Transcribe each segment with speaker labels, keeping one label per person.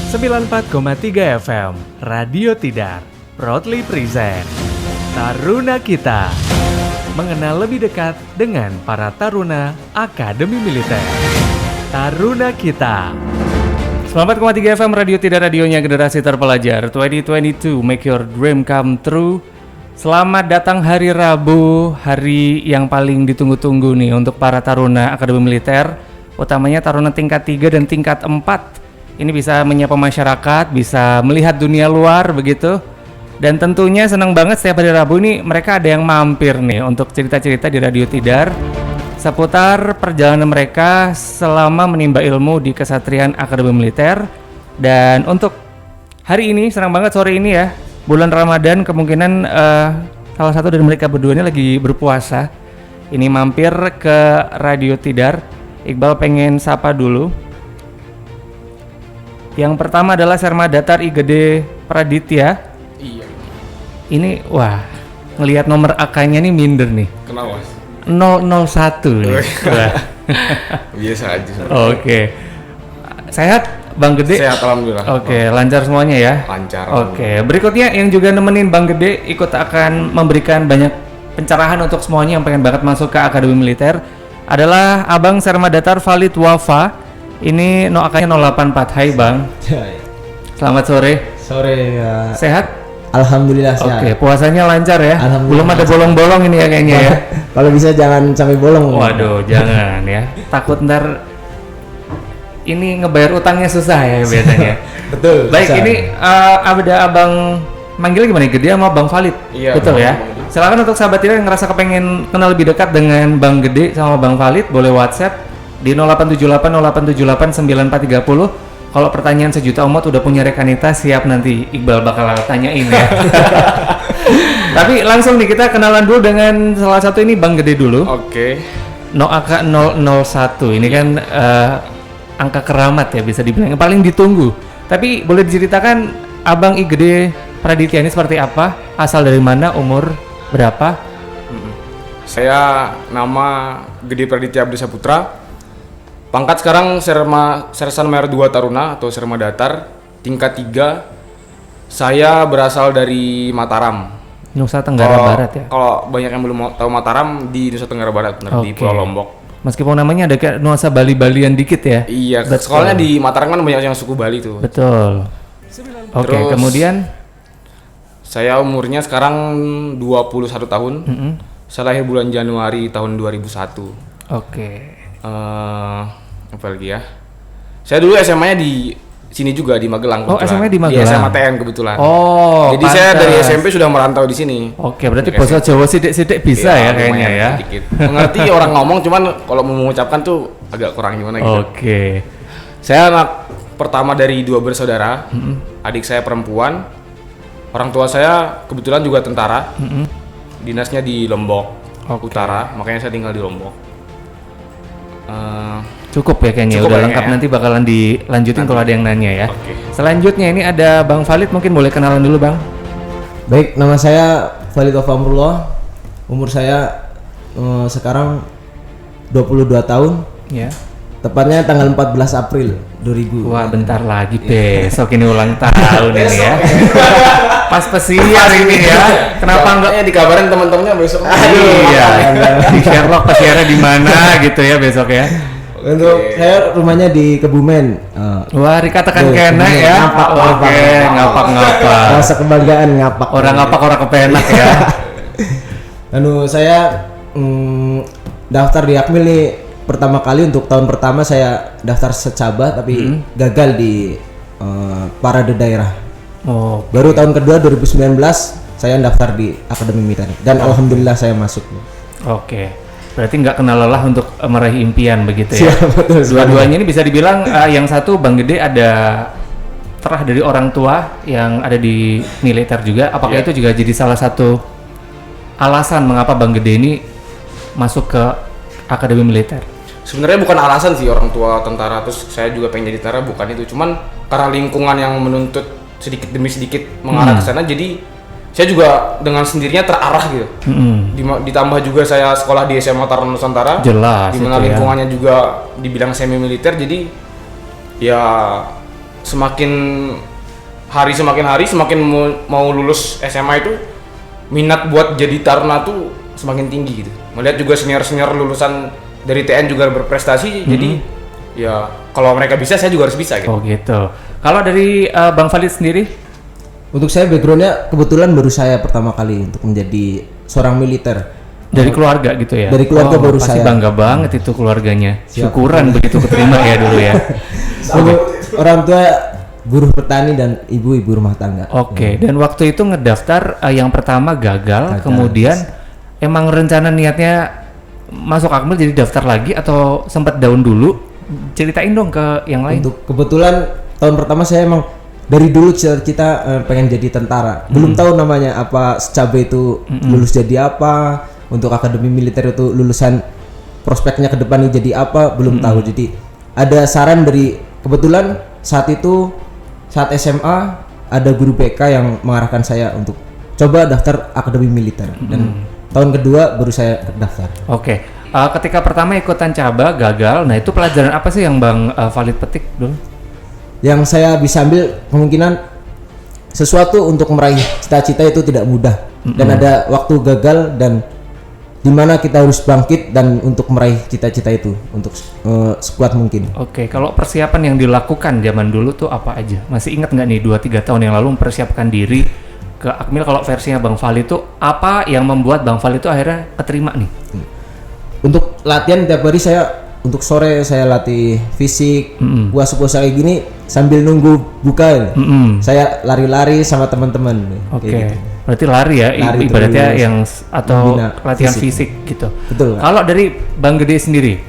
Speaker 1: 94,3 FM Radio Tidar proudly present Taruna Kita, mengenal lebih dekat dengan para taruna Akademi Militer. Taruna Kita. 94,3 FM Radio Tidar, radionya generasi terpelajar. 2022 make your dream come true. Selamat datang hari Rabu, hari yang paling ditunggu-tunggu nih untuk para taruna Akademi Militer, utamanya taruna tingkat 3 dan tingkat 4. Ini bisa menyapa masyarakat, bisa melihat dunia luar begitu. Dan tentunya senang banget setiap hari Rabu ini mereka ada yang mampir nih untuk cerita-cerita di Radio Tidar seputar perjalanan mereka selama menimba ilmu di Kesatrian Akademi Militer. Dan untuk hari ini, senang banget sore ini ya, bulan Ramadan, kemungkinan salah satu dari mereka berdua ini lagi berpuasa. Ini mampir ke Radio Tidar. Iqbal pengen sapa dulu. Yang pertama adalah Serma Datar IGD Praditya.
Speaker 2: Iya.
Speaker 1: Ini wah, ngelihat nomor AK-nya nih minder nih.
Speaker 2: Kenapa?
Speaker 1: 001 nih.
Speaker 2: Biasa aja.
Speaker 1: Oke. Sehat Bang Gede?
Speaker 2: Sehat alhamdulillah.
Speaker 1: Oke, lancar semuanya ya?
Speaker 2: Lancar.
Speaker 1: Oke, berikutnya yang juga nemenin Bang Gede ikut akan memberikan banyak pencerahan untuk semuanya yang pengen banget masuk ke Akademi Militer adalah Abang Serma Datar Valid Wafa. Ini no AK-nya 084. Hai Bang. Selamat sore.
Speaker 3: Sore ya.
Speaker 1: Sehat?
Speaker 3: Alhamdulillah sehat.
Speaker 1: Oke, puasanya lancar ya? Belum ada bolong-bolong ini ya kayaknya ya?
Speaker 3: Kalau bisa jangan sampai bolong.
Speaker 1: Waduh, jangan ya. Takut ntar ini ngebayar utangnya susah ya biasanya.
Speaker 3: Betul.
Speaker 1: Baik, ini ada Abang manggilnya gimana? Gede sama Bang Valid?
Speaker 2: Iya.
Speaker 1: Betul ya? Silakan untuk sahabat Tidar yang ngerasa kepengen kenal lebih dekat dengan Bang Gede sama Bang Valid, boleh WhatsApp di 0878 Kalau pertanyaan sejuta umat udah punya rekanita, siap nanti Iqbal bakal tanyain ya. Tapi langsung nih kita kenalan dulu dengan salah satu ini Bang Gede dulu.
Speaker 2: Oke.
Speaker 1: NOAK 001 ini kan angka keramat ya bisa dibilang yang paling ditunggu. Tapi boleh diceritakan Abang IGD Praditya ini seperti apa? Asal dari mana? Umur berapa?
Speaker 2: Saya nama Gede Praditya Abdi Saputra. Pangkat sekarang Sersan Mayor 2 Taruna atau Serma Datar tingkat 3. Saya berasal dari Mataram,
Speaker 1: Nusa Tenggara Barat ya.
Speaker 2: Kalau banyak yang belum tahu Mataram, di Nusa Tenggara Barat, benar, di Pulau Lombok.
Speaker 1: Meskipun namanya ada kayak nuansa Bali-Balian dikit ya.
Speaker 2: Iya, sekolahnya di Mataram kan banyak yang suku Bali tuh.
Speaker 1: Betul. Oke, kemudian
Speaker 2: saya umurnya sekarang 21 tahun. Saya lahir bulan Januari tahun 2001.
Speaker 1: Oke.
Speaker 2: Apa lagi ya? Saya dulu SMA-nya di sini juga di Magelang.
Speaker 1: Oh, SMA di Magelang.
Speaker 2: Di SMA TN kebetulan.
Speaker 1: Oh,
Speaker 2: jadi saya dari SMP sudah merantau di sini.
Speaker 1: Oke, berarti bahasa Jawa sidik-sidik bisa ya kayaknya ya.
Speaker 2: Sedikit. Mengerti orang ngomong, cuman kalau mau mengucapkan tuh agak kurang gimana gitu.
Speaker 1: Oke.
Speaker 2: Saya anak pertama dari 2 bersaudara. Adik saya perempuan. Orang tua saya kebetulan juga tentara. Dinasnya di Lombok Utara, makanya saya tinggal di Lombok.
Speaker 1: Cukup ya kayaknya, udah lengkap ya. Nanti bakalan dilanjutin kalau ada yang nanya ya.
Speaker 2: Okay.
Speaker 1: Selanjutnya ini ada Bang Valid, mungkin boleh kenalan dulu Bang.
Speaker 3: Baik, nama saya Valid Wafamrullah. Umur saya sekarang 22 tahun.
Speaker 1: Ya.
Speaker 3: Tepatnya tanggal 14 April 2000.
Speaker 1: Wah, bentar lagi besok ini ulang tahun ini ya. Pas pesiar ini ya. Kenapa enggak
Speaker 2: dikabarin teman-temannya besok?
Speaker 1: Iya. Di Sherlock pesiarnya di mana gitu ya besok ya.
Speaker 3: Untuk saya rumahnya di Kebumen.
Speaker 1: Wah, dikatakan kena ya. Oke, ngapak-ngapak.
Speaker 3: Rasa kebanggaan ngapak.
Speaker 1: Orang ngapak orang kepenak ya.
Speaker 3: Saya daftar di Akmil nih pertama kali. Untuk tahun pertama saya daftar secaba tapi gagal di parade daerah. Baru tahun kedua 2019 saya daftar di Akademi Militer dan alhamdulillah saya masuk.
Speaker 1: Oke. Berarti nggak kenal lelah untuk meraih impian begitu ya.
Speaker 3: Betul,
Speaker 1: dua-duanya ini bisa dibilang yang satu Bang Gede ada terah dari orang tua yang ada di militer juga. Apakah itu juga jadi salah satu alasan mengapa Bang Gede ini masuk ke Akademi Militer?
Speaker 2: Sebenarnya bukan alasan sih orang tua tentara terus saya juga pengen jadi tentara, bukan itu. Cuman karena lingkungan yang menuntut sedikit demi sedikit mengarah ke sana, jadi saya juga dengan sendirinya terarah gitu. Ditambah juga saya sekolah di SMA Taruna Nusantara.
Speaker 1: Jelas.
Speaker 2: Di mana lingkungannya juga dibilang semi militer, jadi ya semakin hari semakin mau lulus SMA itu minat buat jadi taruna tuh semakin tinggi gitu. Melihat juga senior lulusan dari TN juga berprestasi, jadi ya kalau mereka bisa saya juga harus bisa gitu.
Speaker 1: Oh gitu. Kalau dari Bang Valid sendiri?
Speaker 3: Untuk saya backgroundnya kebetulan baru saya pertama kali untuk menjadi seorang militer.
Speaker 1: Dari keluarga gitu ya?
Speaker 3: Dari keluarga baru
Speaker 1: pasti
Speaker 3: saya.
Speaker 1: Bangga banget itu keluarganya.
Speaker 3: Siap.
Speaker 1: Syukuran begitu keterima ya dulu ya.
Speaker 3: Orang tua buruh petani dan ibu rumah tangga.
Speaker 1: Oke, dan waktu itu ngedaftar yang pertama gagal, kemudian emang rencana niatnya masuk Akmil jadi daftar lagi atau sempat down dulu? Ceritain dong ke yang lain.
Speaker 3: Untuk kebetulan tahun pertama saya emang dari dulu cita-cita pengen jadi tentara. Belum tahu namanya apa secabai itu lulus jadi apa, untuk akademi militer itu lulusan prospeknya ke depan jadi apa, belum tahu. Jadi ada saran dari kebetulan saat SMA ada guru BK yang mengarahkan saya untuk coba daftar akademi militer dan tahun kedua baru saya daftar.
Speaker 1: Oke. Ketika pertama ikutan caba gagal, nah itu pelajaran apa sih yang Bang Valid petik dulu?
Speaker 3: Yang saya bisa ambil kemungkinan sesuatu untuk meraih cita-cita itu tidak mudah dan ada waktu gagal dan dimana kita harus bangkit dan untuk meraih cita-cita itu untuk sekuat mungkin.
Speaker 1: Oke, kalau persiapan yang dilakukan zaman dulu tuh apa aja? Masih ingat nggak nih 2-3 tahun yang lalu mempersiapkan diri ke Akmil? Kalau versinya Bang Valid tuh apa yang membuat Bang Valid tuh akhirnya keterima nih?
Speaker 3: Untuk latihan tiap hari untuk sore saya latih fisik, puasa-puasa kayak gini sambil nunggu buka. Saya lari-lari sama teman-teman.
Speaker 1: Oke.
Speaker 3: Gitu.
Speaker 1: Berarti lari ya, ibaratnya
Speaker 3: terus,
Speaker 1: yang atau
Speaker 3: membina
Speaker 1: latihan fisik gitu.
Speaker 3: Betul.
Speaker 1: Kalau dari Bang Gede sendiri,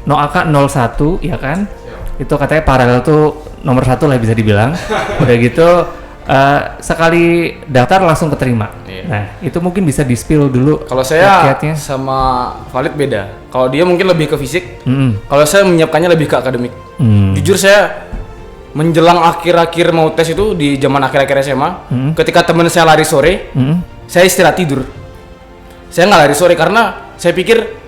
Speaker 1: NOAKA 01 ya kan? Itu katanya paralel tuh nomor 1 lah bisa dibilang. Udah gitu sekali daftar langsung keterima. Nah, itu mungkin bisa di-spill dulu.
Speaker 2: Kalau saya
Speaker 1: kiatnya.
Speaker 2: sama Valid beda. Kalau dia mungkin lebih ke fisik. Kalau saya menyiapkannya lebih ke akademik. Jujur saya menjelang akhir-akhir mau tes itu di zaman akhir-akhir SMA, ketika teman saya lari sore, saya istirahat tidur. Saya nggak lari sore karena saya pikir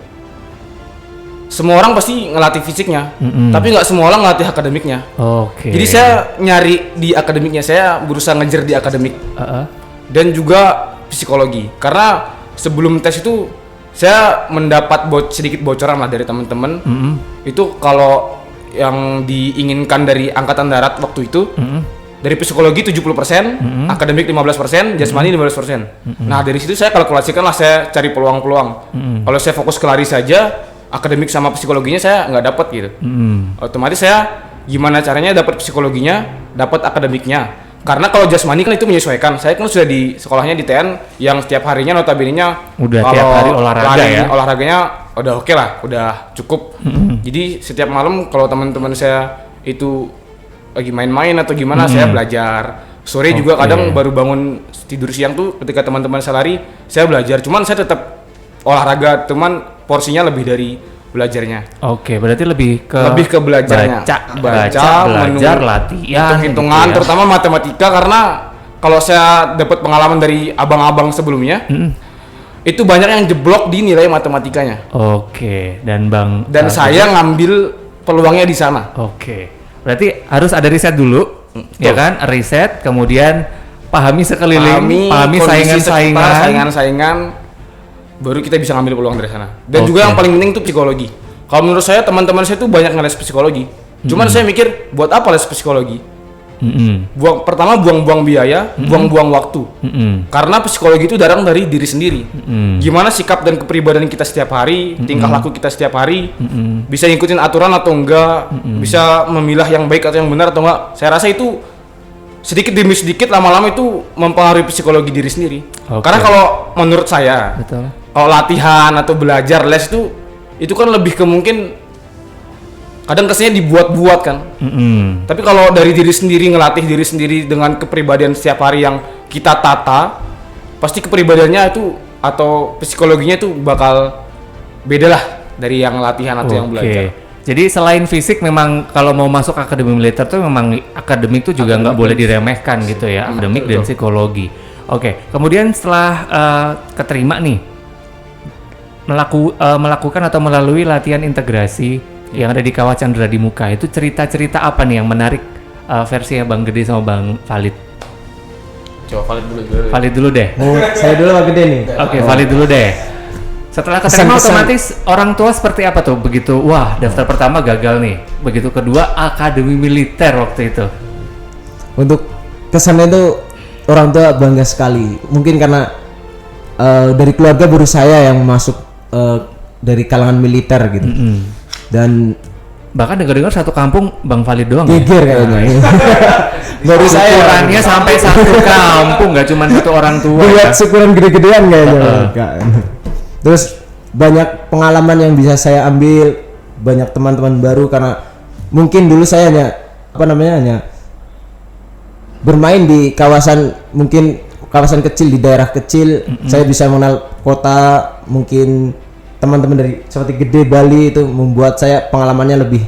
Speaker 2: semua orang pasti ngelatih fisiknya, tapi nggak semua orang ngelatih akademiknya.
Speaker 1: Oke.
Speaker 2: Jadi saya nyari di akademiknya, saya berusaha ngejar di akademik dan juga psikologi. Karena sebelum tes itu saya mendapat sedikit bocoran lah dari teman-teman. Itu kalau yang diinginkan dari Angkatan Darat waktu itu dari psikologi 70%, akademik 15%, jasmani 15%. Nah dari situ saya kalkulasikan lah, saya cari peluang-peluang. Kalau saya fokus ke lari saja, akademik sama psikologinya saya nggak dapat gitu. Otomatis saya gimana caranya dapat psikologinya, dapat akademiknya. Karena kalau jasmani kan itu menyesuaikan. Saya kan sudah di sekolahnya di TN yang setiap harinya notabene-nya
Speaker 1: udah tiap hari olahraga ya.
Speaker 2: Olahraganya udah oke lah, udah cukup. Jadi setiap malam kalau teman-teman saya itu lagi main-main atau gimana, saya belajar. Sore juga kadang baru bangun tidur siang tuh ketika teman-teman saya lari, saya belajar. Cuman saya tetap olahraga, cuman porsinya lebih dari belajarnya.
Speaker 1: Oke, berarti lebih ke
Speaker 2: belajarnya.
Speaker 1: Belajar, latihan,
Speaker 2: hitung-hitungan,
Speaker 1: gitu ya.
Speaker 2: terutama matematika, karena kalau saya dapat pengalaman dari abang-abang sebelumnya, itu banyak yang jeblok di nilai matematikanya.
Speaker 1: Oke, dan
Speaker 2: saya ngambil peluangnya di sana.
Speaker 1: Oke, berarti harus ada riset dulu, ya kan? Riset, kemudian pahami sekeliling, pahami saingan, baru kita bisa ngambil peluang dari sana. Dan juga yang paling penting itu psikologi. Kalau menurut saya teman-teman saya tuh banyak ngeles psikologi. Cuman saya mikir buat apa les psikologi? Pertama buang-buang biaya, buang-buang waktu. Karena psikologi itu datang dari diri sendiri. Gimana sikap dan kepribadian kita setiap hari, tingkah laku kita setiap hari, bisa ngikutin aturan atau enggak, bisa memilah yang baik atau yang benar atau enggak. Saya rasa itu sedikit demi sedikit lama-lama itu mempengaruhi psikologi diri sendiri. Karena kalau menurut saya, kalau latihan atau belajar les itu kan lebih ke mungkin kadang kesannya dibuat-buat kan. Tapi kalau dari diri sendiri, ngelatih diri sendiri dengan kepribadian setiap hari yang kita tata, pasti kepribadiannya itu atau psikologinya itu bakal beda lah dari yang latihan atau yang belajar. Jadi selain fisik, memang kalau mau masuk akademi militer tuh memang akademik tuh juga nggak boleh diremehkan gitu ya, akademik dan psikologi. Oke, kemudian setelah keterima nih, melakukan atau melalui latihan integrasi yang ada di Kawah Chandra di Muka, itu cerita-cerita apa nih yang menarik versinya Bang Gede sama Bang Valid?
Speaker 2: Coba Valid dulu.
Speaker 1: Valid dulu deh.
Speaker 3: Oh, saya dulu Pak Gede nih.
Speaker 1: Oke, Valid dulu deh. Setelah keterima otomatis orang tua seperti apa tuh? Begitu, wah daftar pertama gagal nih. Begitu kedua akademi militer waktu itu.
Speaker 3: Untuk kesannya itu orang tua bangga sekali. Mungkin karena dari keluarga baru saya yang masuk dari kalangan militer gitu. Dan
Speaker 1: bahkan dengar-dengar satu kampung Bang Valid doang.
Speaker 3: geger kayaknya. Baru saya
Speaker 1: Ukurannya sampai satu kampung, nggak cuma satu orang tua.
Speaker 3: buat
Speaker 1: Ya.
Speaker 3: syukuran gede-gedean kayaknya. Terus banyak pengalaman yang bisa saya ambil, banyak teman-teman baru karena mungkin dulu saya hanya bermain di kawasan kecil di daerah kecil. Saya bisa mengenal kota, mungkin teman-teman dari seperti Gede Bali itu membuat saya pengalamannya lebih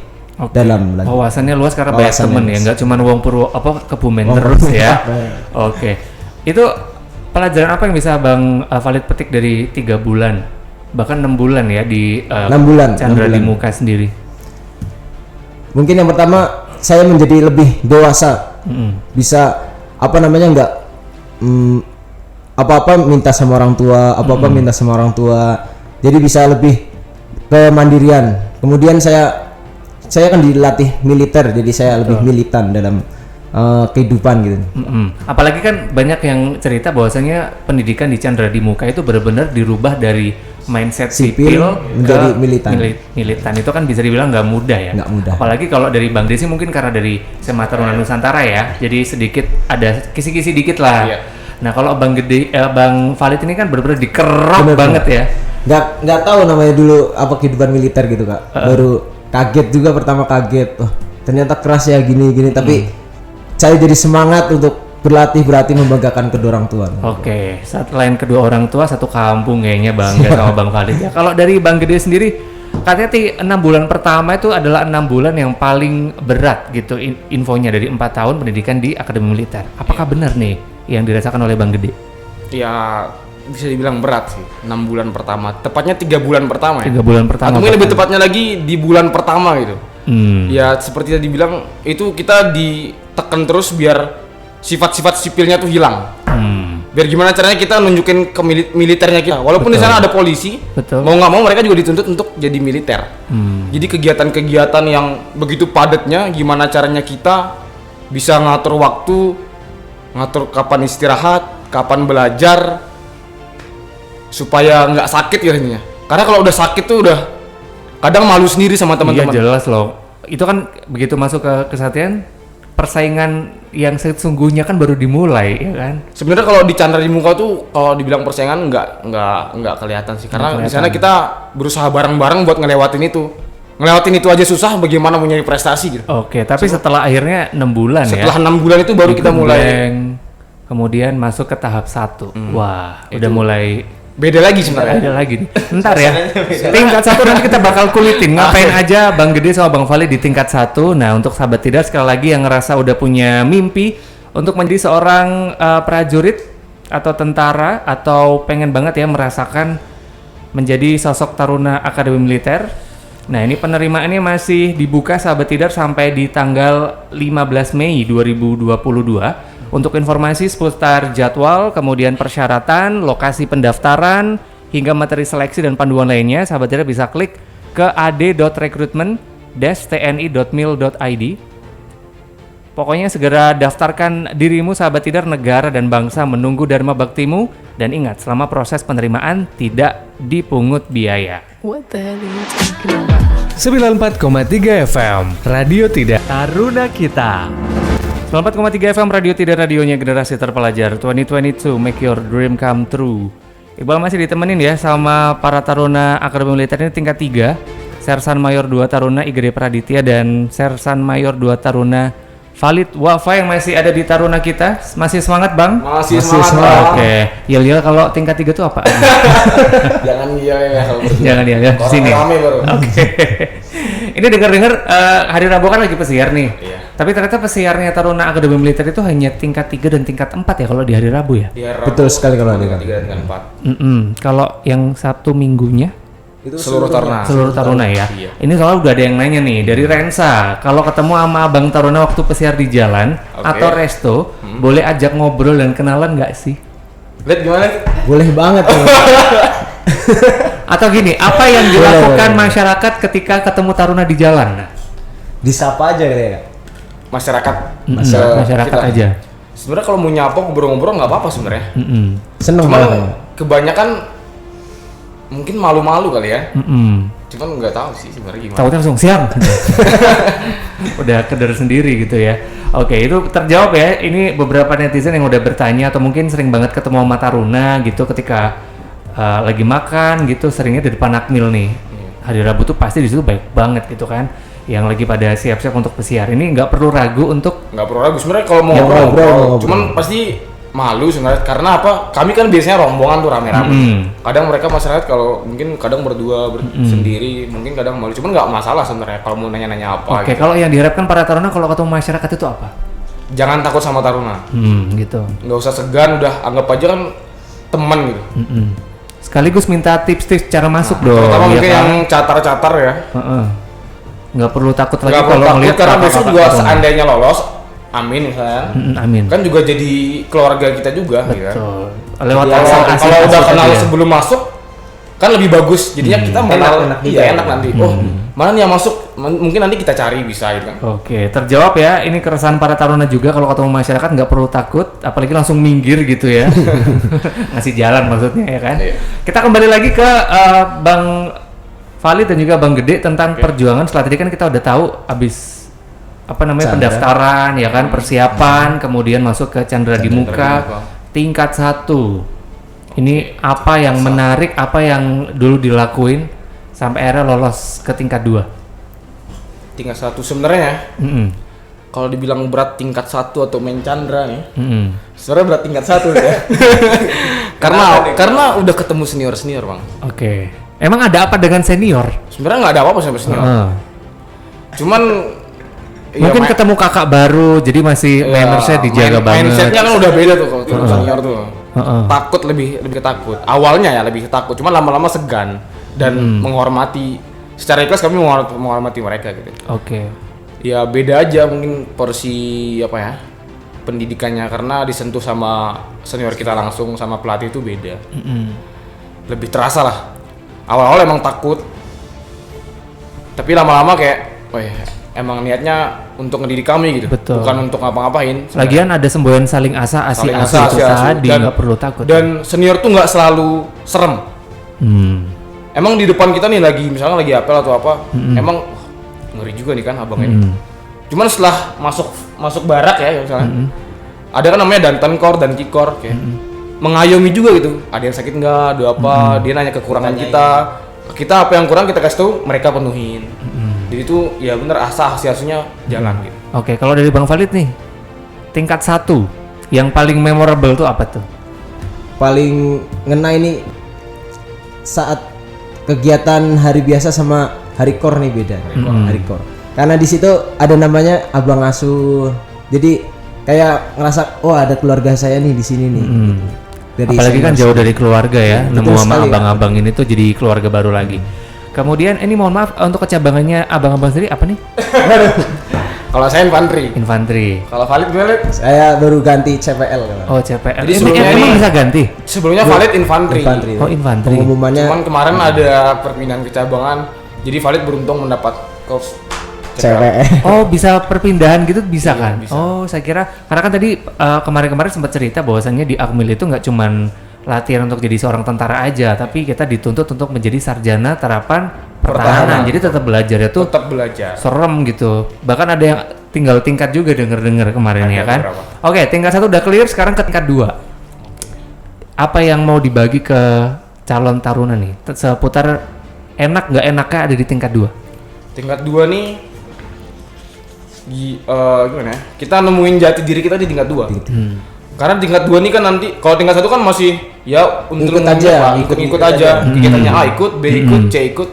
Speaker 3: dalam lagi.
Speaker 1: Wawasannya luas karena banyak
Speaker 3: Wawasannya
Speaker 1: temen ya,
Speaker 3: luas.
Speaker 1: nggak cuma wong Purwo Kebumen terus ya. Oke, itu pelajaran apa yang bisa Bang Valid petik dari 3 bulan, bahkan 6 bulan ya di
Speaker 3: 6 bulan,
Speaker 1: Chandra
Speaker 3: 6
Speaker 1: di
Speaker 3: bulan.
Speaker 1: Muka sendiri?
Speaker 3: Mungkin yang pertama saya menjadi lebih dewasa, bisa nggak apa-apa minta sama orang tua, minta sama orang tua, jadi bisa lebih kemandirian. Kemudian saya kan dilatih militer, jadi saya lebih militan dalam kehidupan gitu.
Speaker 1: Apalagi kan banyak yang cerita bahwasanya pendidikan di Chandra di Muka itu benar-benar dirubah dari mindset sipil
Speaker 3: menjadi
Speaker 1: ke
Speaker 3: militan.
Speaker 1: Militan itu kan bisa dibilang nggak mudah ya.
Speaker 3: Nggak mudah.
Speaker 1: Apalagi kalau dari Bang Desi mungkin karena dari SMA Taruna Nusantara ya, jadi sedikit ada kisi-kisi dikit lah.
Speaker 2: Iya.
Speaker 1: Nah kalau Bang Valid ini kan benar-benar dikerok banget ya.
Speaker 3: Nggak tahu namanya dulu apa kehidupan militer gitu Kak. Baru kaget juga, pertama kaget. Oh, ternyata keras ya gini tapi saya jadi semangat untuk berlatih membanggakan kedua orang tua.
Speaker 1: Oke, selain kedua orang tua, satu kampung kayaknya bangga sama Bang Valid ya. Kalau dari Bang Gede sendiri, katanya 6 bulan pertama itu adalah 6 bulan yang paling berat gitu infonya dari 4 tahun pendidikan di Akademi Militer. Apakah benar nih yang dirasakan oleh Bang Gede?
Speaker 2: Ya bisa dibilang berat sih 6 bulan pertama, tepatnya 3 bulan pertama ya.
Speaker 1: 3 bulan pertama.
Speaker 2: Atau mungkin lebih tepatnya lagi di bulan pertama gitu. Ya seperti tadi bilang, itu kita ditekan terus biar sifat-sifat sipilnya tuh hilang. Biar gimana caranya kita nunjukin ke militernya kita. Walaupun di sana ada polisi, mau nggak mau mereka juga dituntut untuk jadi militer. Jadi kegiatan-kegiatan yang begitu padatnya, gimana caranya kita bisa ngatur waktu, ngatur kapan istirahat, kapan belajar, supaya nggak sakit ya intinya. Karena kalau udah sakit tuh udah kadang malu sendiri sama teman-teman.
Speaker 1: Iya jelas loh. Itu kan begitu masuk ke kesatria, persaingan yang sesungguhnya kan baru dimulai ya kan. Sebenarnya
Speaker 2: kalau di Chandra di Muka tuh kalau dibilang persaingan nggak kelihatan sih, karena di sana kita berusaha bareng-bareng buat ngelewatin itu aja susah, bagaimana punya prestasi gitu.
Speaker 1: Oke, tapi setelah akhirnya 6 bulan
Speaker 2: setelah 6 bulan itu baru kita mulai
Speaker 1: kemudian masuk ke tahap 1. Wah, udah mulai
Speaker 2: beda lagi sebenarnya.
Speaker 1: Beda lagi nih. Ntar ya. Tingkat 1 nanti kita bakal kulitin ngapain aja Bang Gede sama Bang Valid di tingkat 1. Nah, untuk sahabat tidak sekali lagi yang ngerasa udah punya mimpi untuk menjadi seorang prajurit atau tentara atau pengen banget ya merasakan menjadi sosok taruna Akademi Militer. Nah, ini penerimaannya masih dibuka sahabat tidak sampai di tanggal 15 Mei 2022. Untuk informasi seputar jadwal, kemudian persyaratan, lokasi pendaftaran, hingga materi seleksi dan panduan lainnya, sahabat tidak bisa klik ke ad.recruitment-tni.mil.id. Pokoknya segera daftarkan dirimu sahabat tidar, negara dan bangsa menunggu dharma baktimu, dan ingat selama proses penerimaan tidak dipungut biaya.
Speaker 4: What the hell are you talking about?
Speaker 1: 94,3 FM Radio Tidak Taruna Kita. 94,3 FM Radio Tidak, radionya generasi terpelajar. 2022 make your dream come true. Iqbal masih ditemenin ya sama para taruna Akademi Militer ini tingkat 3, Sersan Mayor 2 Taruna IGD Praditya dan Sersan Mayor 2 Taruna Valid Wafa yang masih ada di Taruna Kita. Masih semangat Bang?
Speaker 2: Masih semangat.
Speaker 1: Oke. Yel-yel kalau tingkat 3 itu apa?
Speaker 2: Jangan iya ya kalau begitu.
Speaker 1: Jangan ya, sini.
Speaker 2: Rame baru.
Speaker 1: Oke. Ini dengar-dengar hari Rabu kan lagi pesiar nih.
Speaker 2: Iya.
Speaker 1: Tapi ternyata pesiarnya Taruna Akademi Militer itu hanya tingkat 3 dan tingkat 4 ya kalau di hari Rabu ya?
Speaker 2: Di hari Rabu,
Speaker 3: Betul sekali kalau ada.
Speaker 2: tingkat 3 dan 4.
Speaker 1: Kalau yang Sabtu Minggunya
Speaker 3: Itu
Speaker 2: Seluruh Taruna.
Speaker 1: Seluruh Taruna ya.
Speaker 2: Iya.
Speaker 1: Ini soalnya udah ada yang nanya nih dari Rensa. Kalau ketemu sama Abang Taruna waktu pesiar di jalan
Speaker 2: Oke.
Speaker 1: atau resto, boleh ajak ngobrol dan kenalan nggak sih?
Speaker 2: Lihat gimana?
Speaker 3: Boleh banget.
Speaker 1: Atau gini, apa yang dilakukan masyarakat ketika ketemu Taruna di jalan? Nah,
Speaker 3: Disapa aja ya.
Speaker 2: Masyarakat.
Speaker 1: masyarakat
Speaker 2: kita.
Speaker 1: aja.
Speaker 2: Sebenarnya kalau mau nyapa ngobrol-ngobrol nggak apa-apa sebenarnya.
Speaker 3: Seneng
Speaker 2: Cuman
Speaker 3: banget.
Speaker 2: kebanyakan mungkin malu-malu kali ya. Cuman nggak tahu sih sebenarnya gimana.
Speaker 1: Takutnya langsung siap. Udah keder sendiri gitu ya. Oke, itu terjawab ya. Ini beberapa netizen yang udah bertanya atau mungkin sering banget ketemu sama Taruna gitu ketika lagi makan gitu, seringnya di depan Akmil nih. Hari Rabu tuh pasti di situ baik banget gitu kan. Yang lagi pada siap-siap untuk pesiar. Ini nggak perlu ragu untuk
Speaker 2: Nggak perlu ragu sebenarnya kalau mau
Speaker 3: Ya,
Speaker 2: ngobrol,
Speaker 3: ngobrol.
Speaker 2: cuman pasti malu sebenarnya karena apa? Kami kan biasanya rombongan tuh rame-rame. Kadang mereka masyarakat kalau mungkin kadang berdua sendiri, mungkin kadang malu. Cuman nggak masalah sebenarnya kalau mau nanya-nanya apa.
Speaker 1: Oke,
Speaker 2: Gitu.
Speaker 1: kalau yang diharapkan para Taruna kalau ketemu masyarakat itu apa?
Speaker 2: Jangan takut sama Taruna.
Speaker 1: Gitu.
Speaker 2: Nggak usah segan, udah anggap aja kan teman gitu.
Speaker 1: Sekaligus minta tips-tips cara masuk dong.
Speaker 2: Terutama
Speaker 1: ya
Speaker 2: mungkin
Speaker 1: kan?
Speaker 2: yang catar-catar ya.
Speaker 1: Nggak perlu takut lagi
Speaker 2: Nggak perlu
Speaker 1: kalau
Speaker 2: takut
Speaker 1: melihat
Speaker 2: karena besok
Speaker 1: kakak-kakak
Speaker 2: juga
Speaker 1: Taruna.
Speaker 2: seandainya lolos, amin misalnya.
Speaker 1: Amin.
Speaker 2: Kan juga jadi keluarga kita juga gitu kan.
Speaker 1: Betul. Lewat
Speaker 3: Ya,
Speaker 1: asal-asal
Speaker 2: Kalau udah
Speaker 1: tadi
Speaker 2: kenal
Speaker 1: ya.
Speaker 2: sebelum masuk kan lebih bagus. Jadinya kita mengenal
Speaker 3: Enak juga.
Speaker 2: iya enak nanti. Oh, mana nih yang masuk? Mungkin nanti kita cari bisa gitu kan.
Speaker 1: Oke, terjawab ya. Ini keresahan para Taruna juga kalau ketemu masyarakat nggak perlu takut, apalagi langsung minggir gitu ya. Ngasih jalan maksudnya ya kan.
Speaker 2: Iya.
Speaker 1: Kita kembali lagi ke Bang Valid dan juga Bang Gede tentang perjuangan. Setelah tadi kan kita udah tahu abis apa namanya
Speaker 3: Chandra.
Speaker 1: pendaftaran ya kan, persiapan, kemudian masuk ke Chandra di Muka
Speaker 2: Muka.
Speaker 1: tingkat 1. Ini apa yang menarik, apa yang dulu dilakuin sampai akhirnya lolos ke tingkat 2?
Speaker 2: Tingkat 1 sebenarnya kalau dibilang berat tingkat 1 atau main Chandra nih, sebenarnya berat tingkat 1 ya. karena udah ketemu senior, Bang.
Speaker 1: Oke. Emang ada apa dengan senior?
Speaker 2: Sebenarnya nggak ada apa-apa sama senior. Cuman
Speaker 1: Mungkin ketemu kakak baru, jadi masih mannersnya dijaga banget.
Speaker 2: Mindsetnya kan udah beda tuh kalau ketemu senior tuh. Takut lebih ketakut. Awalnya ya lebih ketakut, cuman lama-lama segan dan menghormati. Secara ikhlas kami menghormati mereka gitu.
Speaker 1: Oke.
Speaker 2: Ya beda aja mungkin porsi apa ya pendidikannya karena disentuh sama senior kita langsung sama pelatih itu beda. Lebih terasa lah. Awal-awal emang takut, tapi lama-lama kayak, oh ya, emang niatnya untuk ngedidik kami gitu,
Speaker 1: Betul.
Speaker 2: bukan untuk ngapa-ngapain.
Speaker 1: Lagian ada semboyan saling asa asi
Speaker 2: Saling
Speaker 1: asi itu
Speaker 2: asa-asi.
Speaker 1: tadi,
Speaker 2: Dan-
Speaker 1: nggak perlu takut.
Speaker 2: Dan senior tuh nggak selalu serem. Emang di depan kita nih lagi misalnya lagi apel atau apa, emang wah, ngeri juga nih kan abang ini. Cuman setelah masuk barak ya misalnya, ada kan namanya dantankor dan kikor kayak mengayomi juga gitu. Ada yang sakit nggak, ada apa, dia nanya kekurangan kita apa yang kurang kita kasih tahu, mereka penuhin. Jadi itu ya bener asunya jalan gitu.
Speaker 1: Oke, kalau dari Bang Valid nih, tingkat 1 yang paling memorable tuh apa tuh?
Speaker 3: Paling ngena ini saat kegiatan hari biasa sama hari kor nih beda. Hari kor. Karena di situ ada namanya abang asuh. Jadi kayak ngerasa oh ada keluarga saya nih di sini nih. Gitu. Dari
Speaker 1: Apalagi kan
Speaker 3: senior-
Speaker 1: jauh dari keluarga ya,
Speaker 3: Betul
Speaker 1: nemu sama
Speaker 3: sekali, ya.
Speaker 1: abang-abang ini tuh jadi keluarga baru lagi. Kemudian ini mohon maaf untuk kecabangannya abang-abang sendiri apa nih?
Speaker 2: Kalau saya infanteri,
Speaker 1: Infanteri.
Speaker 2: kalau Valid gimana? Lid?
Speaker 3: Saya baru ganti CPL kan.
Speaker 1: Oh CPL.
Speaker 2: Jadi sebelumnya
Speaker 1: Emang
Speaker 2: ini-
Speaker 1: bisa ganti?
Speaker 2: Sebelumnya Valid infanteri.
Speaker 1: Oh infanteri.
Speaker 3: Pengumumannya
Speaker 2: Cuman kemarin ada perpindahan kecabangan, jadi Valid beruntung mendapat course
Speaker 3: CPL.
Speaker 1: Oh bisa perpindahan gitu bisa
Speaker 2: Iya,
Speaker 1: kan?
Speaker 2: bisa.
Speaker 1: Oh saya kira karena kan tadi kemarin-kemarin sempat cerita bahwasannya di Akmil itu nggak cuman latihan untuk jadi seorang tentara aja, tapi kita dituntut untuk menjadi sarjana terapan pertahanan. Jadi tetap belajarnya tuh
Speaker 2: tetap belajar.
Speaker 1: serem gitu. Bahkan ada yang tinggal tingkat juga denger-denger kemarin
Speaker 2: Ada
Speaker 1: ya kan?
Speaker 2: beberapa.
Speaker 1: Oke, tingkat 1 udah clear, sekarang ke tingkat 2. Apa yang mau dibagi ke calon taruna nih? Seputar enak nggak enaknya ada di tingkat 2?
Speaker 2: Tingkat 2 nih gimana ya? Kita nemuin jati diri kita di tingkat 2. Karena tingkat 2 nih kan nanti kalau tingkat 1 kan masih ya untuk
Speaker 3: Ikut aja,
Speaker 2: ikut
Speaker 3: ikut
Speaker 2: aja.
Speaker 3: aja.
Speaker 2: Kegiatannya A ikut, B ikut, C ikut.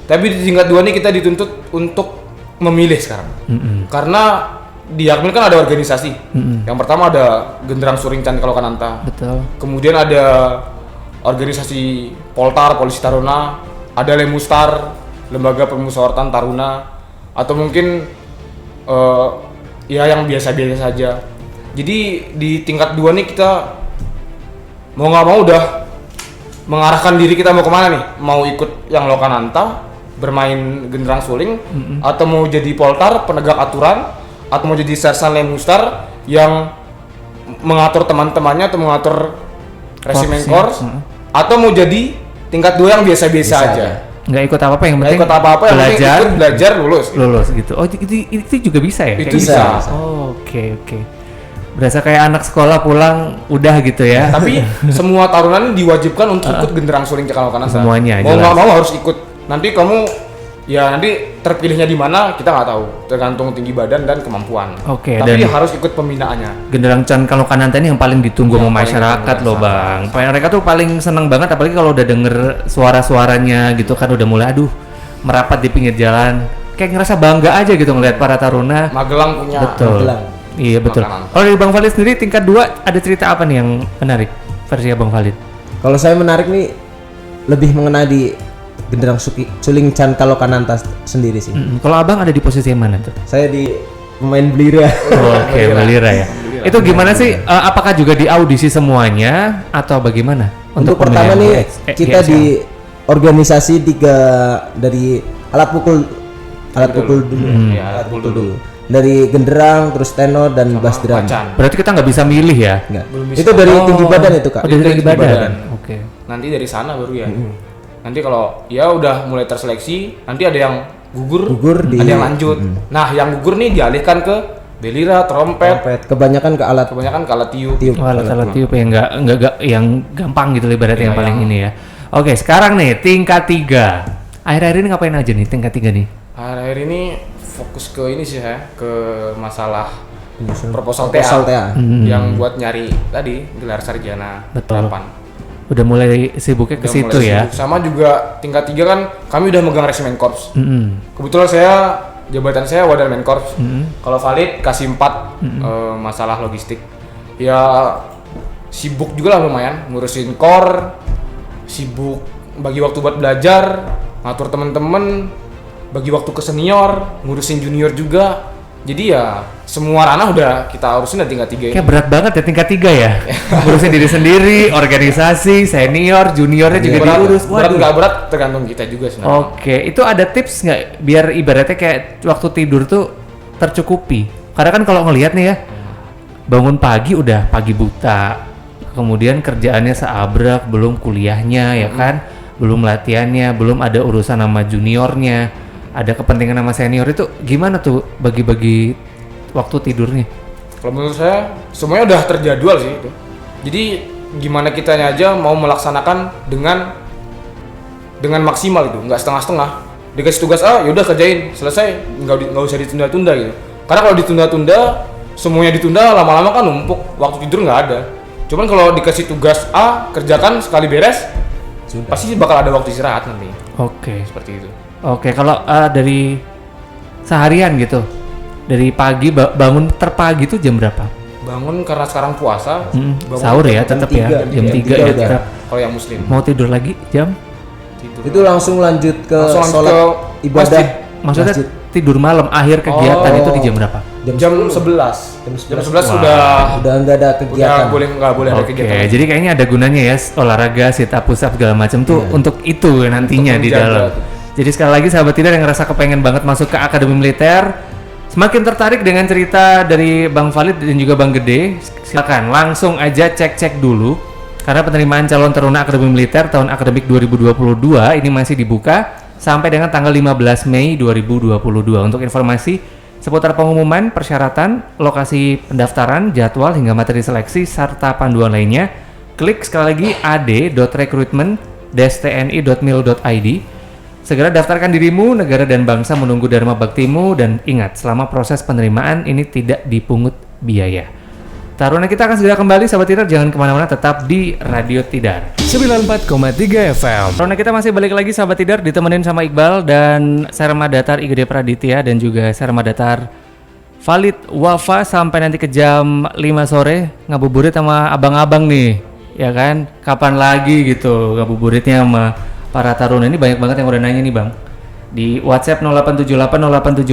Speaker 2: Tapi di tingkat 2 nih kita dituntut untuk memilih sekarang. Karena di Akmil kan ada organisasi. Yang pertama ada Genderang Suringcan kalau Kananta.
Speaker 1: Betul.
Speaker 2: Kemudian ada organisasi Poltar, Polisi Taruna. ada Lemustar, Lembaga Permusyawaratan Taruna, atau mungkin ya yang biasa-biasa saja. Jadi di tingkat 2 nih kita mau nggak mau udah mengarahkan diri kita mau kemana nih? Mau ikut yang Lokananta, bermain genderang suling, atau mau jadi Poltar, penegak aturan, atau mau jadi Sersan Lemustar yang mengatur teman-temannya atau mengatur resimen kors, atau mau jadi tingkat 2 yang biasa-biasa aja.
Speaker 1: Nggak ikut apa-apa, yang penting
Speaker 2: ikut apa-apa, yang penting
Speaker 1: belajar,
Speaker 2: ikut belajar lulus
Speaker 1: gitu. Oh itu juga bisa ya?
Speaker 2: Itu
Speaker 1: Kayak
Speaker 2: bisa.
Speaker 1: gitu? Oh, oke. Berasa kayak anak sekolah pulang udah gitu ya?
Speaker 2: Tapi semua tarunan diwajibkan untuk ikut genderang suling Cakal Lokananta.
Speaker 1: Semuanya,
Speaker 2: mau
Speaker 1: jelas.
Speaker 2: nggak mau harus ikut. Nanti kamu nanti terpilihnya di mana kita nggak tahu, tergantung tinggi badan dan kemampuan.
Speaker 1: Oke,
Speaker 2: tapi
Speaker 1: dan
Speaker 2: harus ikut pembinaannya.
Speaker 1: Genderang Cakal Lokananta ini yang paling ditunggu sama
Speaker 2: Yang paling
Speaker 1: masyarakat
Speaker 2: ditunggu
Speaker 1: loh bang. Mereka tuh paling seneng banget, apalagi kalau udah denger suara-suaranya gitu kan, udah mulai merapat di pinggir jalan. Kayak ngerasa bangga aja gitu ngeliat para taruna.
Speaker 2: Magelang punya.
Speaker 1: Betul.
Speaker 3: Magelang.
Speaker 1: Iya betul.
Speaker 2: Makanan.
Speaker 1: Kalau dari Bang Valid sendiri tingkat 2 ada cerita apa nih yang menarik versi Bang Valid?
Speaker 3: Kalau saya menarik nih lebih mengenai di genderang suling Cakal Lokananta sendiri sih.
Speaker 1: Kalau abang ada di posisi yang mana tuh?
Speaker 3: Saya di pemain Belira.
Speaker 1: Oke, Belira ya. Itu gimana sih? Apakah juga di audisi semuanya atau bagaimana?
Speaker 3: Untuk pertama nih kita di organisasi 3 dari alat pukul dulu.
Speaker 2: Iya,
Speaker 3: Alat pukul dulu. Dari genderang, terus tenor dan bass drum.
Speaker 2: Macan.
Speaker 1: Berarti kita nggak bisa milih ya?
Speaker 3: Enggak.
Speaker 2: Belum bisa.
Speaker 3: Itu dari tinggi badan itu, Kak.
Speaker 1: Oh, dari tinggi badan.
Speaker 2: badan.
Speaker 1: Oke.
Speaker 2: Nanti dari sana baru ya. Nanti kalau ya udah mulai terseleksi, nanti ada yang gugur
Speaker 3: di
Speaker 2: ada yang lanjut. Nah, yang gugur nih dialihkan ke belira, trompet,
Speaker 3: kebanyakan ke alat
Speaker 2: kebanyakan ke alat tiup.
Speaker 1: Oh, alat-alat tiup yang nggak yang gampang gitu ibaratnya yang paling ini ya. Oke, sekarang nih tingkat 3. Akhir-akhir ini ngapain aja nih tingkat 3 nih?
Speaker 2: Akhir-akhir ini fokus ke ini sih ya, ke masalah proposal
Speaker 3: proposal
Speaker 2: TA,
Speaker 3: TA.
Speaker 2: yang buat nyari tadi gelar sarjana.
Speaker 1: Betul.
Speaker 2: 8.
Speaker 1: Udah mulai sibuknya ke
Speaker 2: Udah
Speaker 1: situ
Speaker 2: mulai
Speaker 1: ya.
Speaker 2: sibuk. Sama juga tingkat 3 kan kami udah megang resimen korps.
Speaker 1: Mm-mm.
Speaker 2: Kebetulan jabatan saya Wadarmen Korps. Kalau Valid kasih 4 masalah logistik. Ya sibuk juga lah lumayan ngurusin kor, sibuk bagi waktu buat belajar, ngatur temen-temen, bagi waktu ke senior, ngurusin junior juga. Jadi ya semua ranah udah kita urusin di tingkat 3 ini.
Speaker 1: Kayak berat banget ya tingkat 3 ya. Ngurusin diri sendiri, organisasi, senior, juniornya juga diurus.
Speaker 2: Berat nggak berat tergantung kita juga sebenarnya.
Speaker 1: Oke, itu ada tips nggak biar ibaratnya kayak waktu tidur tuh tercukupi? Karena kan kalau ngelihat nih ya, bangun pagi udah pagi buta, kemudian kerjaannya seabrak, belum kuliahnya ya kan, belum latihannya, belum ada urusan sama juniornya, ada kepentingan sama senior, itu gimana tuh bagi-bagi waktu tidurnya?
Speaker 2: Kalau menurut saya semuanya udah terjadwal sih itu. Jadi gimana kitanya aja mau melaksanakan dengan maksimal gitu, nggak setengah-setengah. Dikasih tugas yaudah kerjain, selesai, nggak usah ditunda-tunda gitu. Karena kalau ditunda-tunda, semuanya ditunda, lama-lama kan numpuk, waktu tidur nggak ada. Cuman kalau dikasih tugas A, kerjakan sekali beres, pasti bakal ada waktu istirahat nanti.
Speaker 1: Oke.
Speaker 2: Seperti itu.
Speaker 1: Oke, kalau dari seharian gitu, dari pagi bangun terpagi tuh jam berapa?
Speaker 2: Bangun karena sekarang puasa, bangun
Speaker 1: Sahur ya tetap ya, jam 3
Speaker 3: 3
Speaker 1: ya
Speaker 3: udah.
Speaker 1: tetap.
Speaker 2: kalau yang muslim.
Speaker 1: Mau tidur lagi jam?
Speaker 2: Tidur.
Speaker 3: Itu langsung lanjut ke
Speaker 2: Langsung lanjut
Speaker 3: sholat
Speaker 2: ke
Speaker 3: ibadah.
Speaker 2: masjid.
Speaker 1: Maksudnya
Speaker 3: Masjid.
Speaker 1: tidur malam, akhir kegiatan itu di jam berapa?
Speaker 2: Jam 11. Jam 11 sudah
Speaker 3: Udah nggak ada kegiatan.
Speaker 2: nggak boleh ada
Speaker 1: Oke,
Speaker 2: kegiatan.
Speaker 1: jadi kayaknya ada gunanya ya olahraga, sit up, push up segala macam tuh untuk itu nantinya
Speaker 2: Untuk
Speaker 1: di
Speaker 2: menjaga
Speaker 1: dalam.
Speaker 2: tuh.
Speaker 1: Jadi sekali lagi sahabat tidak yang ngerasa kepengen banget masuk ke Akademi Militer, semakin tertarik dengan cerita dari Bang Valid dan juga Bang Gede, silakan langsung aja cek-cek dulu karena penerimaan calon taruna Akademi Militer tahun akademik 2022 ini masih dibuka sampai dengan tanggal 15 Mei 2022. Untuk informasi seputar pengumuman, persyaratan, lokasi pendaftaran, jadwal hingga materi seleksi serta panduan lainnya, klik sekali lagi ad.recruitment-tni.mil.id. Segera daftarkan dirimu, negara dan bangsa menunggu dharma baktimu, dan ingat, selama proses penerimaan ini tidak dipungut biaya. Taruna kita akan segera kembali, sahabat Tidar, jangan kemana-mana, tetap di Radio Tidar.
Speaker 5: 94,3 FM.
Speaker 1: Taruna kita masih balik lagi, sahabat Tidar, ditemenin sama Iqbal dan Serma Datar IGD Praditya dan juga Serma Datar Valid Wafa sampai nanti ke jam 5 sore ngabuburit sama abang-abang nih, ya kan? Kapan lagi gitu ngabuburitnya sama para taruna ini banyak banget yang udah nanya nih Bang. Di WhatsApp 0878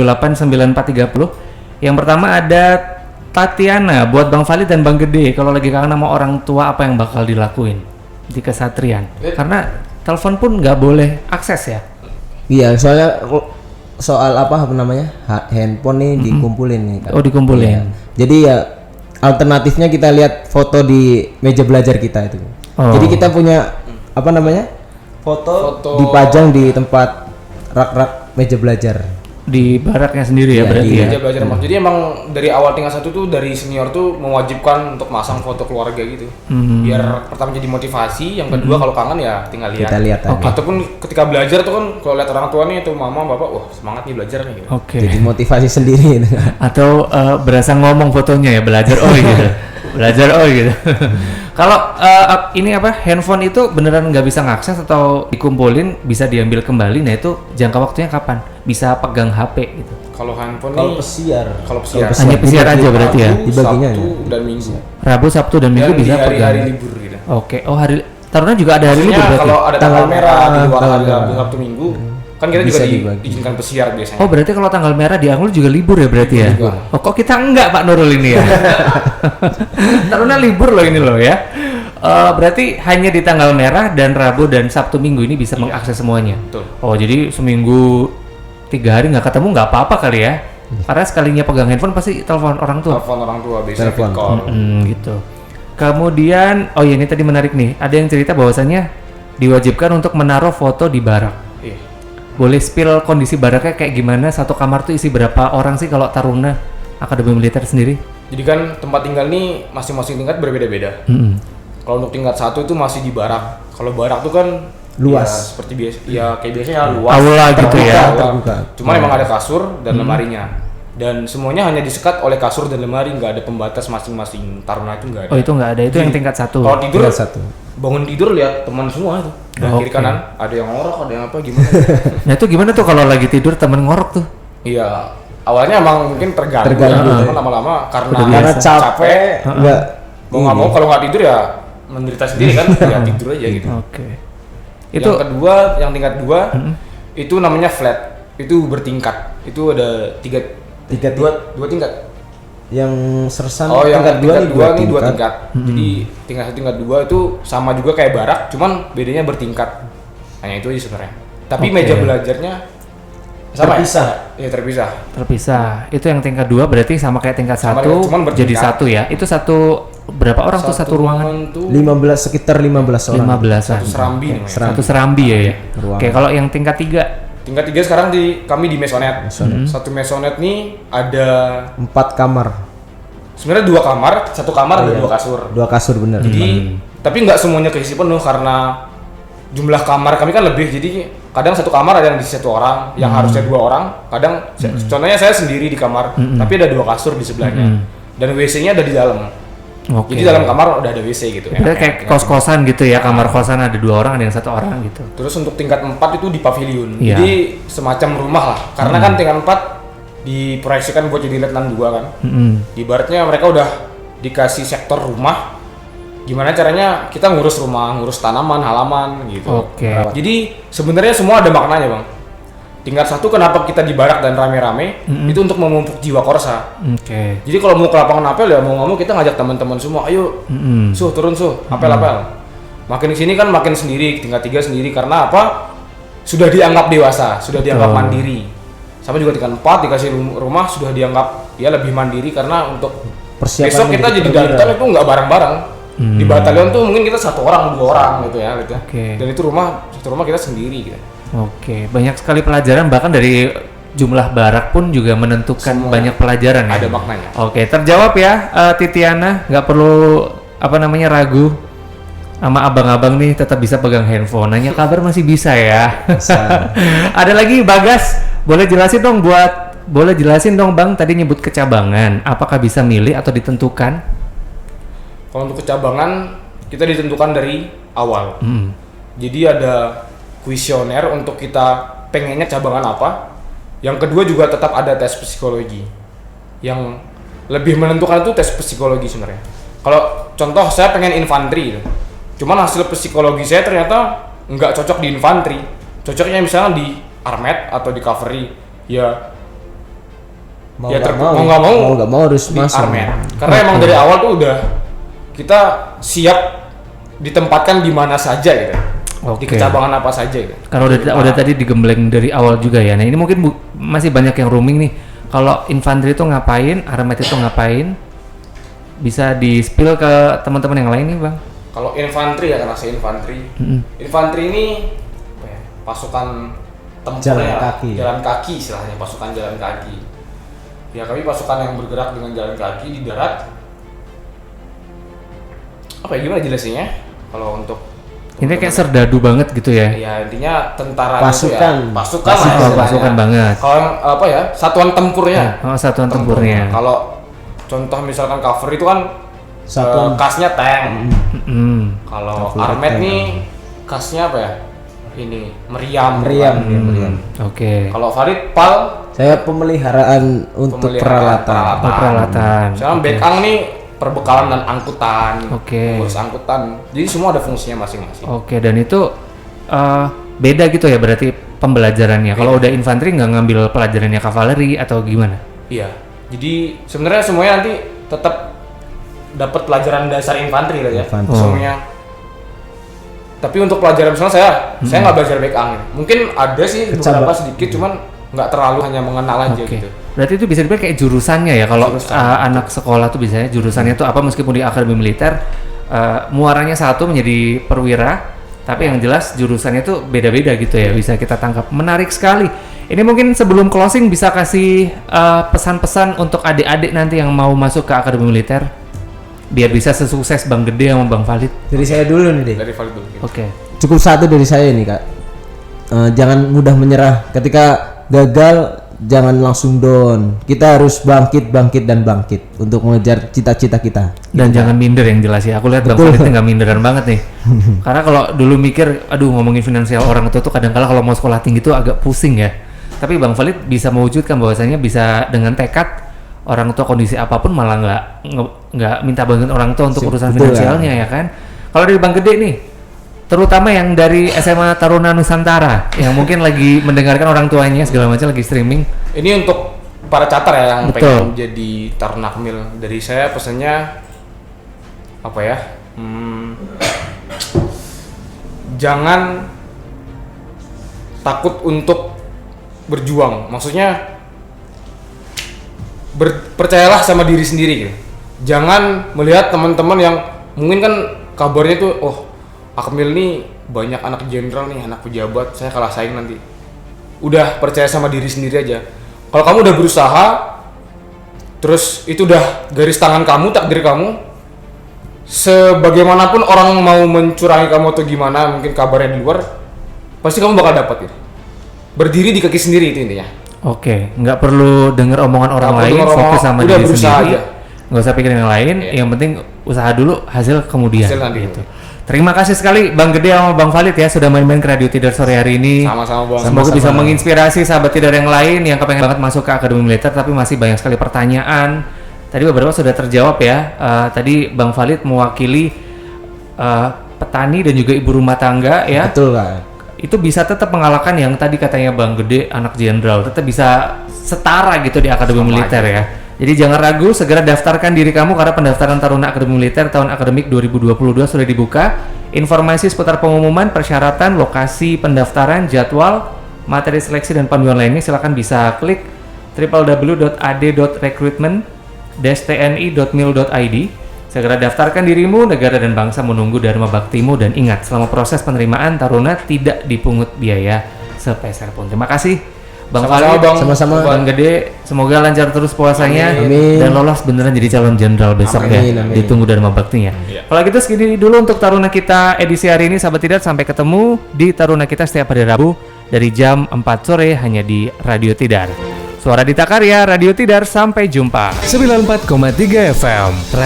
Speaker 1: Yang pertama ada Tatiana, buat Bang Valid dan Bang Gede, kalau lagi kangen sama orang tua apa yang bakal dilakuin di kesatrian? Karena telepon pun nggak boleh akses ya.
Speaker 3: Iya, soal apa namanya? Handphone nih dikumpulin nih kan.
Speaker 1: Oh, dikumpulin.
Speaker 3: Iya. Jadi ya alternatifnya kita lihat foto di meja belajar kita itu.
Speaker 1: Oh.
Speaker 3: Jadi kita punya apa namanya? Foto dipajang di tempat rak-rak meja belajar.
Speaker 1: Di baraknya sendiri ya,
Speaker 3: Iya,
Speaker 1: berarti
Speaker 3: iya.
Speaker 1: ya.
Speaker 2: Meja belajar Mas. Jadi emang dari awal tingkat 1 tuh dari senior tuh mewajibkan untuk masang foto keluarga gitu. Biar pertama jadi motivasi, yang kedua kalau kangen ya tinggal lihat.
Speaker 3: Kita lihat aja.
Speaker 2: Ataupun ketika belajar tuh kan kalau lihat orang tua nih tuh mama bapak, wah semangat nih belajar nih gitu.
Speaker 1: Oke.
Speaker 3: Jadi motivasi sendiri.
Speaker 1: Atau berasa ngomong fotonya ya, belajar oh gitu. Belajar oh gitu. Kalau ini apa, handphone itu beneran nggak bisa ngakses atau dikumpulin bisa diambil kembali, nah itu jangka waktunya kapan bisa pegang HP gitu?
Speaker 2: Kalau handphone
Speaker 3: Kalau
Speaker 2: nih
Speaker 3: pesiar.
Speaker 1: Hanya pesiar aja berarti ya.
Speaker 3: Dibaginya
Speaker 2: Sabtu
Speaker 3: ya.
Speaker 2: dan Minggu.
Speaker 1: Rabu, Sabtu dan Minggu
Speaker 2: Dan
Speaker 1: bisa
Speaker 2: di
Speaker 1: pegang.
Speaker 2: hari-hari libur gitu.
Speaker 1: Oke. Oh, hari Taruna juga ada hari libur
Speaker 2: Maksudnya
Speaker 1: berarti.
Speaker 2: kalau ada tanggal merah di luar
Speaker 3: tanggal
Speaker 2: hari
Speaker 3: merah.
Speaker 2: Rabu, Sabtu, Minggu, kan kita
Speaker 3: Bisa
Speaker 2: juga
Speaker 3: dibagi.
Speaker 2: diizinkan pesiar biasanya.
Speaker 1: Oh, berarti kalau tanggal merah di Angul juga libur ya berarti ya?
Speaker 2: Libur.
Speaker 1: Oh, kok kita enggak Pak Nurul ini ya? Taruna libur loh ini loh ya. Berarti hanya di tanggal merah dan Rabu dan Sabtu Minggu ini bisa mengakses semuanya.
Speaker 2: Betul.
Speaker 1: Oh, jadi seminggu 3 hari nggak ketemu nggak apa-apa kali ya? Karena sekalinya pegang handphone pasti telepon orang tua.
Speaker 2: Telepon orang tua biasanya
Speaker 3: Telepon.
Speaker 2: fit call.
Speaker 1: Gitu. Kemudian, oh iya ini tadi menarik nih. Ada yang cerita bahwasannya diwajibkan untuk menaruh foto di barak.
Speaker 2: Iya.
Speaker 1: Boleh spill kondisi baraknya kayak gimana? Satu kamar tuh isi berapa orang sih kalau Taruna Akademi Militer sendiri?
Speaker 2: Jadi kan tempat tinggal nih masing-masing tingkat berbeda-beda. Kalau untuk tingkat 1 itu masih di barak. Kalau barak tuh kan
Speaker 3: Luas.
Speaker 2: ya, seperti biasa, ya kayak biasanya luas.
Speaker 1: Aula gitu ya.
Speaker 3: Terbuka.
Speaker 2: Cuman emang ada kasur dan lemarinya. Dan semuanya hanya disekat oleh kasur dan lemari, nggak ada pembatas masing-masing taruna itu nggak ada.
Speaker 1: Oh itu nggak ada, itu yang tingkat 1.
Speaker 2: Kalau tidur,
Speaker 3: Tingkat 1.
Speaker 2: bangun tidur lihat teman semua itu. Dan kiri
Speaker 1: Oke.
Speaker 2: kanan ada yang ngorok, ada yang apa gimana.
Speaker 1: Nah itu gimana tuh kalau lagi tidur temen ngorok tuh?
Speaker 2: Iya, awalnya emang mungkin terganggu.
Speaker 3: Terganggu,
Speaker 2: ya.
Speaker 3: ya.
Speaker 2: Cuman lama-lama karena
Speaker 3: Karena capek, enggak
Speaker 2: mau nggak mau kalau nggak tidur ya menderita sendiri kan, ya tidur aja gitu.
Speaker 1: Oke. Itu
Speaker 2: Yang kedua, yang tingkat 2 itu namanya flat, itu bertingkat. Itu ada dua tingkat.
Speaker 3: yang sersan
Speaker 2: Oh, yang tingkat 2 nih 2
Speaker 3: tingkat.
Speaker 2: tingkat. Jadi tingkat 1 tingkat 2 itu sama juga kayak barak, cuman bedanya bertingkat. Hanya itu aja sebenarnya. Tapi
Speaker 1: Oke.
Speaker 2: meja belajarnya sama
Speaker 3: Terpisah.
Speaker 2: ya? Iya, terpisah.
Speaker 1: terpisah. Itu yang tingkat 2 berarti sama kayak tingkat
Speaker 2: Sama
Speaker 1: 1
Speaker 2: cuman bertingkat.
Speaker 1: jadi 1 ya. Itu berapa orang tuh satu ruangan?
Speaker 2: Tuh
Speaker 3: 15 sekitar 15 orang.
Speaker 1: 15-an.
Speaker 2: satu serambi namanya.
Speaker 1: Satu serambi ya.
Speaker 3: Ruangan.
Speaker 1: Oke, kalau yang tingkat 3
Speaker 2: Tingkat 3 sekarang kami di mesonet. Satu mesonet nih ada
Speaker 3: 4 kamar.
Speaker 2: sebenarnya 2 kamar, satu kamar ada 2 kasur.
Speaker 3: 2 kasur bener.
Speaker 2: Jadi tapi nggak semuanya keisi penuh karena jumlah kamar kami kan lebih. Jadi kadang satu kamar ada yang diisi 1 orang, yang harusnya 2 orang. Kadang contohnya saya sendiri di kamar, tapi ada 2 kasur di sebelahnya. Dan WC-nya ada di dalam.
Speaker 1: Oke.
Speaker 2: Jadi dalam kamar udah ada WC gitu ya.
Speaker 1: Berarti kayak kos-kosan gitu ya, kamar kosan ada 2 orang, ada yang 1 orang gitu.
Speaker 2: Terus untuk tingkat 4 itu di pavilion.
Speaker 1: Iya.
Speaker 2: Jadi semacam rumah lah. Karena kan tingkat 4 diproyeksikan buat jadi letnan 2 kan. Ibaratnya mereka udah dikasih sektor rumah. Gimana caranya kita ngurus rumah, ngurus tanaman, halaman gitu.
Speaker 1: Oke.
Speaker 2: Jadi sebenarnya semua ada maknanya, Bang. Tingkat 1 kenapa kita di barak dan rame-rame itu untuk memupuk jiwa korsa.
Speaker 1: Oke.
Speaker 2: Jadi kalau mau ke lapangan apel ya mau nggak mau kita ngajak teman-teman semua, ayo turun apel-apel. Makin di sini kan makin sendiri, tingkat 3 sendiri karena apa? Sudah dianggap dewasa, sudah dianggap mandiri. Sama juga tingkat 4 dikasih rumah sudah dianggap ya lebih mandiri karena untuk
Speaker 3: Persiapan
Speaker 2: besok kita
Speaker 3: menjadi
Speaker 2: jadi
Speaker 3: perwira.
Speaker 2: dantal itu nggak bareng-bareng. Di batalion tuh mungkin kita 1 orang, 2 orang gitu ya gitu.
Speaker 1: Oke.
Speaker 2: Dan itu satu rumah kita sendiri gitu.
Speaker 1: Oke, banyak sekali pelajaran, bahkan dari jumlah barak pun juga menentukan
Speaker 2: Semua
Speaker 1: banyak pelajaran ya.
Speaker 2: ada maknanya.
Speaker 1: Oke, terjawab ya Titiana, nggak perlu ragu sama abang-abang nih, tetap bisa pegang handphone. Nanya kabar masih bisa ya. Ada lagi Bagas, boleh jelasin dong Bang, tadi nyebut kecabangan, apakah bisa milih atau ditentukan?
Speaker 2: Kalau untuk kecabangan kita ditentukan dari awal. Jadi ada kuesioner untuk kita pengennya cabangan apa. Yang kedua juga tetap ada tes psikologi. Yang lebih menentukan itu tes psikologi sebenarnya. Kalau contoh saya pengen infanteri, cuman hasil psikologi saya ternyata nggak cocok di infanteri, cocoknya misalnya di armet atau di cavalry, ya
Speaker 3: mau
Speaker 2: ya
Speaker 3: nggak
Speaker 2: mau
Speaker 3: nggak mau harus
Speaker 2: di
Speaker 3: masuk
Speaker 2: armet. Karena emang dari awal tuh udah kita siap ditempatkan di mana saja gitu. Di
Speaker 1: Oke.
Speaker 2: kecabangan apa saja gitu.
Speaker 1: Kalau udah tadi digembleng dari awal juga ya. Nah ini mungkin masih banyak yang roaming nih. Kalau infanteri itu ngapain, armet itu ngapain? Bisa di-spill ke teman-teman yang lain nih bang.
Speaker 2: Kalau infanteri ya, karena saya infanteri. Infanteri ini apa ya, pasukan tempurnya, jalan kaki istilahnya, pasukan jalan kaki. Ya kami pasukan yang bergerak dengan jalan kaki di darat. Apa ya, gimana jelasinnya? Kalau untuk
Speaker 1: Ini kayak serdadu banget gitu ya.
Speaker 2: ya intinya tentara
Speaker 3: Pasukan.
Speaker 2: itu ya. Pasukan lah
Speaker 1: Oh,
Speaker 2: istilahnya.
Speaker 1: pasukan banget.
Speaker 2: Kalau yang apa ya, satuan tempurnya.
Speaker 1: Oh, satuan tempurnya.
Speaker 2: Kalau contoh misalkan cavalry itu kan
Speaker 3: Satuan.
Speaker 2: kasnya tank.
Speaker 1: Mm.
Speaker 2: Kalau
Speaker 3: Cavalry
Speaker 2: armet
Speaker 3: tank.
Speaker 2: nih kasnya apa ya? Ini meriam.
Speaker 1: Oke.
Speaker 2: Kalau Farid pal
Speaker 3: Saya pemeliharaan untuk peralatan.
Speaker 1: Peralatan.
Speaker 2: Misalnya
Speaker 1: Oke.
Speaker 2: Bekang nih perbekalan dan angkutan.
Speaker 1: Oke.
Speaker 2: Ngurus angkutan. Jadi semua ada fungsinya masing-masing.
Speaker 1: Oke, dan itu beda gitu ya berarti pembelajarannya. Kalau udah infanteri nggak ngambil pelajarannya kavaleri atau gimana?
Speaker 2: Iya. Jadi sebenarnya semuanya nanti tetap dapat pelajaran dasar infanteri lah ya.
Speaker 3: Infanteri.
Speaker 2: Semuanya. Tapi untuk pelajaran misalnya saya nggak belajar Bekang. Mungkin ada sih beberapa sedikit, cuman nggak terlalu hanya mengenal aja
Speaker 1: Oke.
Speaker 2: gitu.
Speaker 1: Berarti itu bisa dibilang kayak jurusannya ya kalau
Speaker 2: Jurusan.
Speaker 1: anak sekolah tuh biasanya jurusannya tuh apa meskipun di akademi militer muaranya satu menjadi perwira, tapi yang jelas jurusannya tuh beda-beda gitu ya, bisa kita tangkap. Menarik sekali. Ini mungkin sebelum closing bisa kasih pesan-pesan untuk adik-adik nanti yang mau masuk ke akademi militer biar bisa sesukses Bang Gede sama Bang Valid.
Speaker 3: Dari saya dulu nih deh.
Speaker 2: Dari Farid dulu.
Speaker 1: Oke.
Speaker 3: Cukup satu dari saya nih kak. Jangan mudah menyerah. Ketika gagal jangan langsung down. Kita harus bangkit untuk mengejar cita-cita kita.
Speaker 1: Dan jangan minder yang jelas ya. Aku lihat Bang
Speaker 3: Betul.
Speaker 1: Valid nggak minderan banget nih. Karena kalau dulu mikir, aduh ngomongin finansial orang tua tuh kadang-kala kalau mau sekolah tinggi tuh agak pusing ya. Tapi Bang Valid bisa mewujudkan bahwasanya bisa dengan tekad orang tua kondisi apapun malah nggak minta bantuan orang tua untuk urusan
Speaker 3: Betul,
Speaker 1: finansialnya ya kan. Kalau dari Bang Gede nih, terutama yang dari SMA Taruna Nusantara yang mungkin lagi mendengarkan orang tuanya segala macam lagi streaming.
Speaker 2: Ini untuk para catar ya yang
Speaker 1: Betul.
Speaker 2: pengen jadi Taruna Akmil. Dari saya pesannya apa ya? Jangan takut untuk berjuang. Maksudnya percayalah sama diri sendiri gitu. Jangan melihat teman-teman yang mungkin kan kabarnya tuh, oh Akmil nih banyak anak jenderal nih, anak pejabat, saya kalah saing nanti. Udah percaya sama diri sendiri aja. Kalau kamu udah berusaha, terus itu udah garis tangan kamu, takdir kamu, sebagaimanapun orang mau mencurangi kamu atau gimana, mungkin kabarnya di luar, pasti kamu bakal dapat gitu. Berdiri di kaki sendiri itu intinya.
Speaker 1: Oke, nggak perlu denger omongan orang
Speaker 2: Nggak perlu
Speaker 1: lain,
Speaker 2: denger
Speaker 1: fokus
Speaker 2: omongan,
Speaker 1: sama
Speaker 2: udah
Speaker 1: diri
Speaker 2: berusaha
Speaker 1: sendiri.
Speaker 2: aja.
Speaker 1: Nggak usah pikirin yang lain, yang penting usaha dulu, hasil kemudian.
Speaker 2: Hasil nanti.
Speaker 1: Gitu. Terima kasih sekali Bang Gede sama Bang Valid ya sudah main-main ke Radio Tidar sore hari ini.
Speaker 2: Sama-sama Bang.
Speaker 1: Semoga bisa menginspirasi sahabat Tidar yang lain yang kepengen banget masuk ke Akademi Militer tapi masih banyak sekali pertanyaan. Tadi beberapa sudah terjawab ya. Tadi Bang Valid mewakili petani dan juga ibu rumah tangga ya.
Speaker 3: Betul kak.
Speaker 1: Itu bisa tetap mengalahkan yang tadi katanya Bang Gede anak jenderal, tetap bisa setara gitu di Akademi Militer ya. Jadi jangan ragu, segera daftarkan diri kamu karena pendaftaran Taruna Akademi Militer tahun akademik 2022 sudah dibuka. Informasi seputar pengumuman, persyaratan, lokasi pendaftaran, jadwal, materi seleksi dan panduan lainnya silakan bisa klik www.ad.recruitment-tni.mil.id. Segera daftarkan dirimu, negara dan bangsa menunggu dharma baktimu, dan ingat selama proses penerimaan Taruna tidak dipungut biaya sepeser pun. Terima kasih Bang
Speaker 2: Sama-sama,
Speaker 1: Valid,
Speaker 2: Bang.
Speaker 3: Sama-sama.
Speaker 1: Bang Gede, semoga lancar terus puasanya
Speaker 3: Amin.
Speaker 1: dan lolos beneran jadi calon jenderal besok
Speaker 3: Amin,
Speaker 1: ya.
Speaker 3: amin.
Speaker 1: Ditunggu dharma baktinya. Kalau gitu segini dulu untuk Taruna Kita edisi hari ini sahabat Tidar, sampai ketemu di Taruna Kita setiap hari Rabu dari jam 4 sore hanya di Radio Tidar. Suara Dita Karya, Radio Tidar, sampai jumpa.
Speaker 5: 94,3 FM